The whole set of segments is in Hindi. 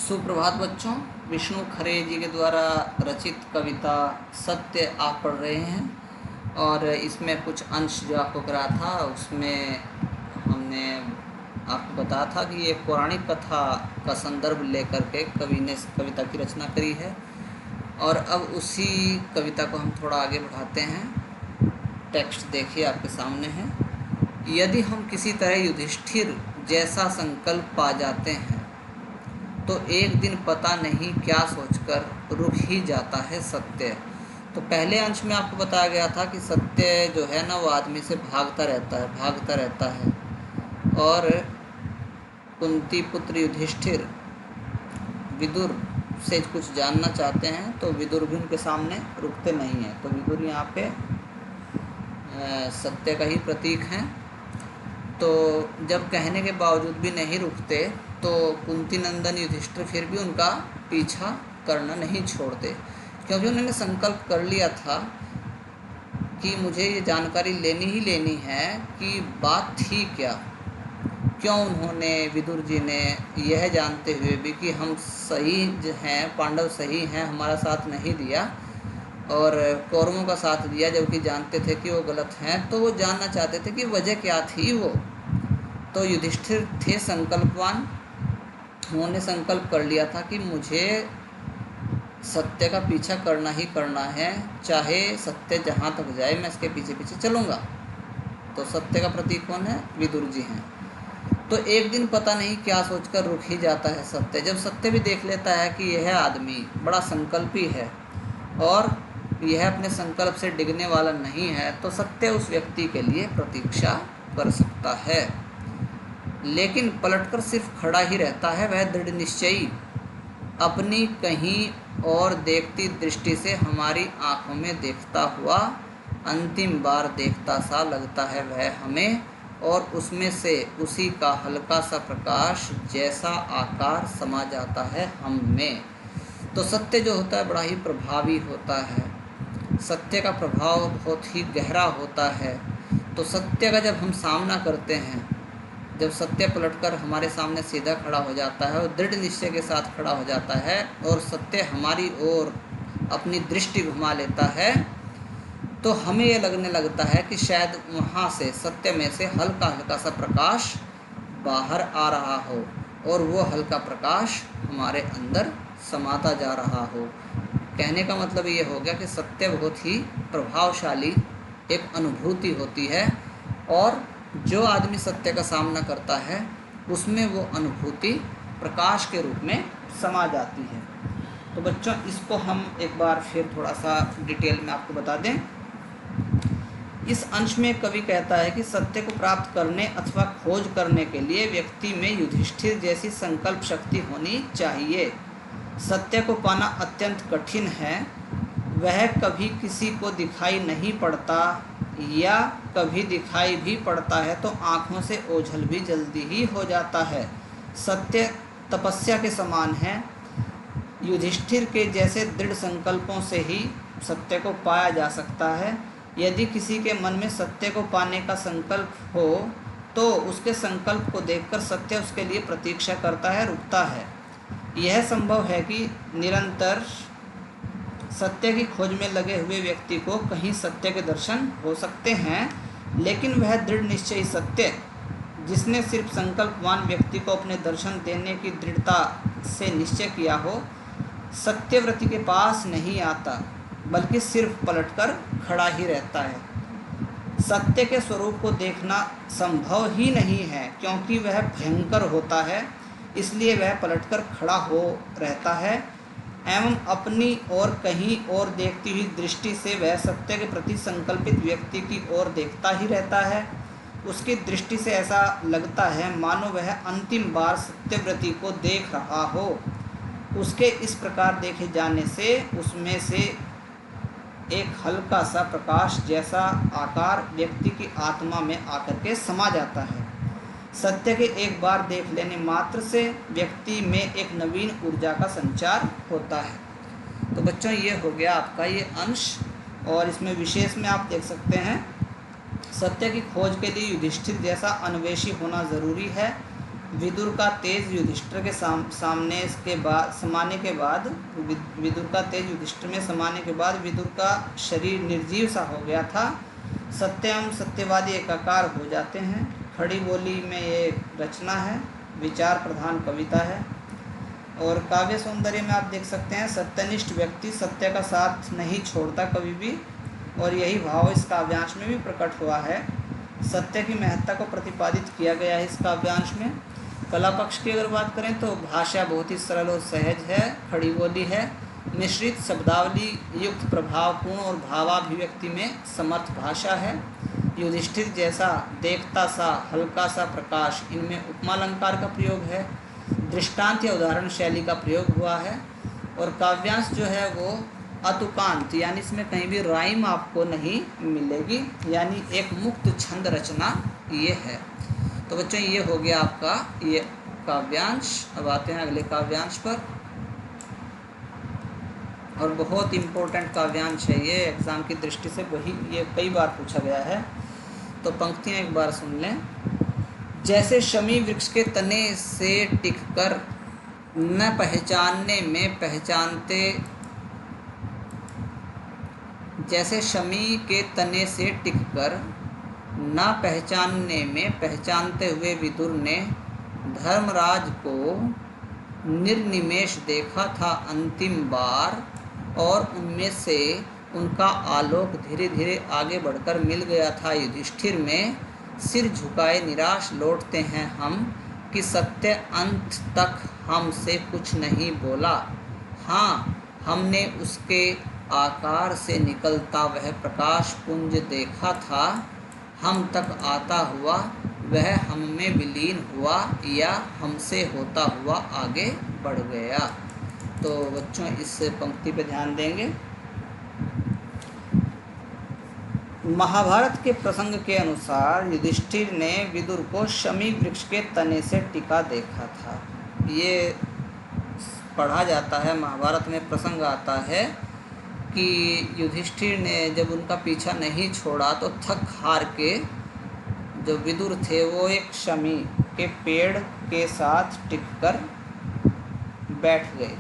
सुप्रभात बच्चों। विष्णु खरे जी के द्वारा रचित कविता सत्य आप पढ़ रहे हैं और इसमें कुछ अंश जो आपको करा था उसमें हमने आपको बताया था कि एक पौराणिक कथा का संदर्भ लेकर के कवि ने इस कविता की रचना करी है। और अब उसी कविता को हम थोड़ा आगे बढ़ाते हैं। टेक्स्ट देखिए आपके सामने है। यदि हम किसी तरह युधिष्ठिर जैसा संकल्प पा जाते हैं तो एक दिन पता नहीं क्या सोचकर रुक ही जाता है सत्य। तो पहले अंश में आपको बताया गया था कि सत्य जो है ना वो आदमी से भागता रहता है। और कुंती पुत्र युधिष्ठिर विदुर से कुछ जानना चाहते हैं तो विदुर भी उनके सामने रुकते नहीं हैं। तो विदुर यहाँ पे सत्य का ही प्रतीक हैं। तो जब कहने के बावजूद भी नहीं रुकते तो कुंती नंदन युधिष्ठिर फिर भी उनका पीछा करना नहीं छोड़ते, क्योंकि उन्होंने संकल्प कर लिया था कि मुझे ये जानकारी लेनी ही लेनी है कि बात थी क्या। क्यों उन्होंने विदुर जी ने यह जानते हुए भी कि हम सही हैं, पांडव सही हैं, हमारा साथ नहीं दिया और कौरवों का साथ दिया जबकि जानते थे कि वो गलत हैं, तो वो जानना चाहते थे कि वजह क्या थी वो। तो युधिष्ठिर थे संकल्पवान। उन्होंने संकल्प कर लिया था कि मुझे सत्य का पीछा करना ही करना है, चाहे सत्य जहाँ तक जाए मैं इसके पीछे पीछे चलूँगा। तो सत्य का प्रतीक कौन है? विदुर जी हैं। तो एक दिन पता नहीं क्या सोचकर रुक ही जाता है सत्य। जब सत्य भी देख लेता है कि यह आदमी बड़ा संकल्पी है और यह अपने संकल्प से डिगने वाला नहीं है, तो सत्य उस व्यक्ति के लिए प्रतीक्षा कर सकता है। लेकिन पलटकर सिर्फ खड़ा ही रहता है। वह दृढ़ निश्चयी अपनी कहीं और देखती दृष्टि से हमारी आँखों में देखता हुआ अंतिम बार देखता सा लगता है वह हमें, और उसमें से उसी का हल्का सा प्रकाश जैसा आकार समा जाता है हम में। तो सत्य जो होता है बड़ा ही प्रभावी होता है। सत्य का प्रभाव बहुत ही गहरा होता है। तो सत्य का जब हम सामना करते हैं, जब सत्य पलटकर हमारे सामने सीधा खड़ा हो जाता है और दृढ़ निश्चय के साथ खड़ा हो जाता है और सत्य हमारी ओर अपनी दृष्टि घुमा लेता है, तो हमें यह लगने लगता है कि शायद वहाँ से सत्य में से हल्का हल्का सा प्रकाश बाहर आ रहा हो और वो हल्का प्रकाश हमारे अंदर समाता जा रहा हो। कहने का मतलब ये हो गया कि सत्य बहुत ही प्रभावशाली एक अनुभूति होती है और जो आदमी सत्य का सामना करता है उसमें वो अनुभूति प्रकाश के रूप में समा जाती है। तो बच्चों इसको हम एक बार फिर थोड़ा सा डिटेल में आपको बता दें। इस अंश में कवि कहता है कि सत्य को प्राप्त करने अथवा खोज करने के लिए व्यक्ति में युधिष्ठिर जैसी संकल्प शक्ति होनी चाहिए। सत्य को पाना अत्यंत कठिन है। वह कभी किसी को दिखाई नहीं पड़ता या कभी दिखाई भी पड़ता है तो आँखों से ओझल भी जल्दी ही हो जाता है। सत्य तपस्या के समान है। युधिष्ठिर के जैसे दृढ़ संकल्पों से ही सत्य को पाया जा सकता है। यदि किसी के मन में सत्य को पाने का संकल्प हो तो उसके संकल्प को देखकर सत्य उसके लिए प्रतीक्षा करता है, रुकता है। यह संभव है कि निरंतर सत्य की खोज में लगे हुए व्यक्ति को कहीं सत्य के दर्शन हो सकते हैं, लेकिन वह दृढ़ निश्चयी सत्य जिसने सिर्फ संकल्पवान व्यक्ति को अपने दर्शन देने की दृढ़ता से निश्चय किया हो, सत्यव्रति के पास नहीं आता बल्कि सिर्फ पलटकर खड़ा ही रहता है। सत्य के स्वरूप को देखना संभव ही नहीं है, क्योंकि वह भयंकर होता है, इसलिए वह पलटकर खड़ा हो रहता है एवं अपनी और कहीं और देखती हुई दृष्टि से वह सत्य के प्रति संकल्पित व्यक्ति की ओर देखता ही रहता है। उसकी दृष्टि से ऐसा लगता है मानो वह अंतिम बार सत्यव्रति को देख रहा हो। उसके इस प्रकार देखे जाने से उसमें से एक हल्का सा प्रकाश जैसा आकार व्यक्ति की आत्मा में आकर के समा जाता है। सत्य के एक बार देख लेने मात्र से व्यक्ति में एक नवीन ऊर्जा का संचार होता है। तो बच्चों ये हो गया आपका ये अंश, और इसमें विशेष में आप देख सकते हैं सत्य की खोज के लिए युधिष्ठिर जैसा अन्वेषी होना ज़रूरी है। विदुर का तेज युधिष्ठिर के सामने इसके बाद समाने के बाद विदुर का तेज युधिष्ठिर में समाने के बाद विदुर का शरीर निर्जीव सा हो गया था। सत्य एवं सत्यवादी एकाकार हो जाते हैं। खड़ी बोली में ये रचना है, विचार प्रधान कविता है। और काव्य सौंदर्य में आप देख सकते हैं, सत्यनिष्ठ व्यक्ति सत्य का साथ नहीं छोड़ता कभी भी, और यही भाव इस काव्यांश में भी प्रकट हुआ है। सत्य की महत्ता को प्रतिपादित किया गया है इस काव्यांश में। कला पक्ष की अगर बात करें तो भाषा बहुत ही सरल और सहज है, खड़ी बोली है, मिश्रित शब्दावली युक्त प्रभावपूर्ण और भावाभिव्यक्ति में समर्थ भाषा है। युधिष्ठिर जैसा देखता सा हल्का सा प्रकाश, इनमें उपमालंकार का प्रयोग है, दृष्टांत या उदाहरण शैली का प्रयोग हुआ है। और काव्यांश जो है वो अतुकांत, यानी इसमें कहीं भी राइम आपको नहीं मिलेगी, यानी एक मुक्त छंद रचना ये है। तो बच्चों ये हो गया आपका ये काव्यांश। अब आते हैं अगले काव्यांश पर, और बहुत इम्पोर्टेंट काव्यांश है ये, एग्ज़ाम की दृष्टि से वही ये कई बार पूछा गया है। तो पंक्तियाँ एक बार सुन लें। जैसे शमी वृक्ष के तने से टिककर न पहचानने में पहचानते, जैसे शमी के तने से टिककर न पहचानने में पहचानते हुए विदुर ने धर्मराज को निर्निमेष देखा था अंतिम बार, और उनमें से उनका आलोक धीरे धीरे आगे बढ़कर मिल गया था युधिष्ठिर में। सिर झुकाए निराश लौटते हैं हम कि सत्य अंत तक हमसे कुछ नहीं बोला। हाँ, हमने उसके आकार से निकलता वह प्रकाश पुंज देखा था, हम तक आता हुआ वह हम में विलीन हुआ या हमसे होता हुआ आगे बढ़ गया। तो बच्चों इस पंक्ति पे ध्यान देंगे। महाभारत के प्रसंग के अनुसार युधिष्ठिर ने विदुर को शमी वृक्ष के तने से टिका देखा था। ये पढ़ा जाता है, महाभारत में प्रसंग आता है कि युधिष्ठिर ने जब उनका पीछा नहीं छोड़ा तो थक हार के जो विदुर थे वो एक शमी के पेड़ के साथ टिककर बैठ गए।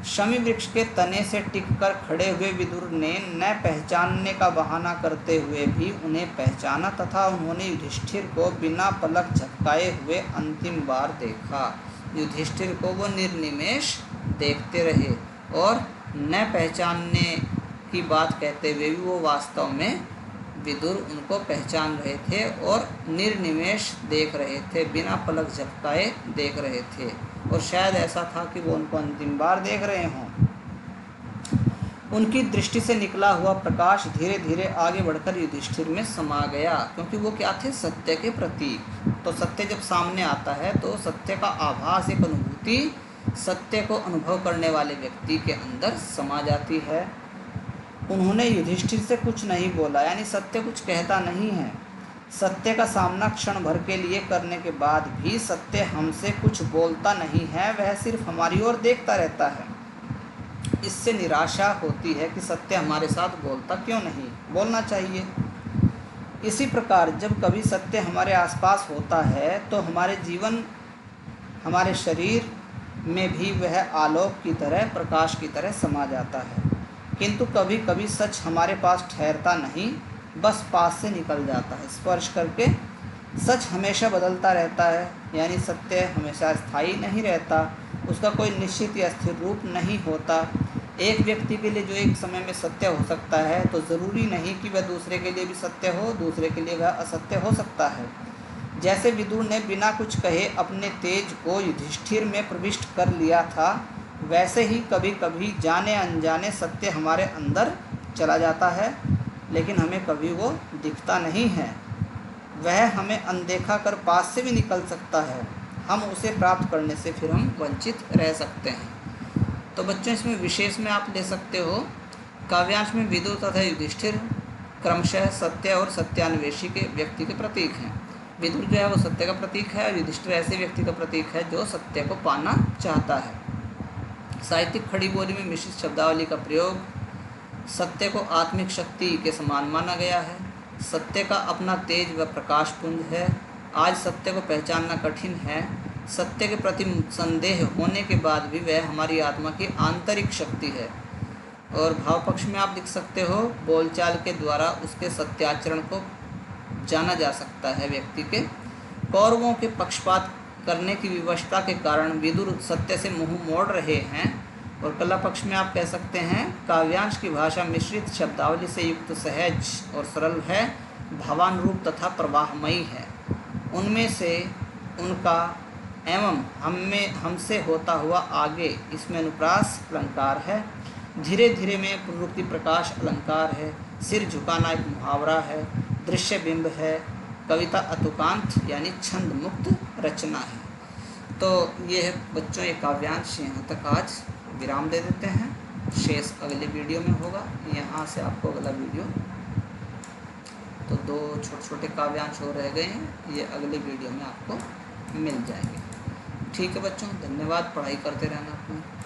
शमी वृक्ष के तने से टिककर खड़े हुए विदुर ने न पहचानने का बहाना करते हुए भी उन्हें पहचाना तथा उन्होंने युधिष्ठिर को बिना पलक झपकाए हुए अंतिम बार देखा। युधिष्ठिर को वो निर्निमेष देखते रहे और न पहचानने की बात कहते हुए भी वो वास्तव में विदुर उनको पहचान रहे थे और निर्निमेष देख रहे थे, बिना पलक झपकाए देख रहे थे। और शायद ऐसा था कि वो उनको अंतिम बार देख रहे हों। उनकी दृष्टि से निकला हुआ प्रकाश धीरे धीरे आगे बढ़कर युधिष्ठिर में समा गया, क्योंकि वो क्या थे? सत्य के प्रतीक। तो सत्य जब सामने आता है तो सत्य का आभास, एक अनुभूति सत्य को अनुभव करने वाले व्यक्ति के अंदर समा जाती है। उन्होंने युधिष्ठिर से कुछ नहीं बोला, यानी सत्य कुछ कहता नहीं है। सत्य का सामना क्षण भर के लिए करने के बाद भी सत्य हमसे कुछ बोलता नहीं है, वह सिर्फ हमारी ओर देखता रहता है। इससे निराशा होती है कि सत्य हमारे साथ बोलता क्यों नहीं, बोलना चाहिए। इसी प्रकार जब कभी सत्य हमारे आसपास होता है तो हमारे जीवन, हमारे शरीर में भी वह आलोक की तरह, प्रकाश की तरह समा जाता है। किंतु कभी कभी सच हमारे पास ठहरता नहीं, बस पास से निकल जाता है स्पर्श करके। सच हमेशा बदलता रहता है, यानी सत्य हमेशा स्थायी नहीं रहता, उसका कोई निश्चित या स्थिर रूप नहीं होता। एक व्यक्ति के लिए जो एक समय में सत्य हो सकता है तो ज़रूरी नहीं कि वह दूसरे के लिए भी सत्य हो, दूसरे के लिए वह असत्य हो सकता है। जैसे विदुर ने बिना कुछ कहे अपने तेज को युधिष्ठिर में प्रविष्ट कर लिया था, वैसे ही कभी कभी जाने अनजाने सत्य हमारे अंदर चला जाता है, लेकिन हमें कभी वो दिखता नहीं है। वह हमें अनदेखा कर पास से भी निकल सकता है, हम उसे प्राप्त करने से फिर हम वंचित रह सकते हैं। तो बच्चों इसमें विशेष में आप ले सकते हो, काव्यांश में विदुर तथा युधिष्ठिर क्रमशः सत्य और सत्यान्वेषी के व्यक्ति के प्रतीक हैं। विदुर जो है वो सत्य का प्रतीक है और युधिष्ठिर ऐसे व्यक्ति का प्रतीक है जो सत्य को पाना चाहता है। साहित्यिक खड़ी बोली में मिश्रित शब्दावली का प्रयोग, सत्य को आत्मिक शक्ति के समान माना गया है। सत्य का अपना तेज व प्रकाश पुंज है। आज सत्य को पहचानना कठिन है। सत्य के प्रति संदेह होने के बाद भी वह हमारी आत्मा की आंतरिक शक्ति है। और भाव पक्ष में आप लिख सकते हो, बोलचाल के द्वारा उसके सत्याचरण को जाना जा सकता है व्यक्ति के। कौरवों के पक्षपात करने की विवशता के कारण विदुर सत्य से मुंह मोड़ रहे हैं। और कला पक्ष में आप कह सकते हैं, काव्यांश की भाषा मिश्रित शब्दावली से युक्त सहज और सरल है, भावानुरूप तथा प्रवाहमयी है। उनमें से उनका एवं हमसे होता हुआ आगे इसमें अनुप्रास अलंकार है, धीरे धीरे में पुनरुक्ति प्रकाश अलंकार है, सिर झुकाना एक मुहावरा है, दृश्य बिंब है, कविता अतुकांत यानी छंद मुक्त रचना है। तो ये है बच्चों ये काव्यांश, यहाँ तक आज विराम दे देते हैं। शेष अगले वीडियो में होगा। यहाँ से आपको अगला वीडियो, तो 2 छोटे छोटे काव्यांश हो रह गए हैं, ये अगले वीडियो में आपको मिल जाएंगे। ठीक है बच्चों, धन्यवाद। पढ़ाई करते रहना अपनी।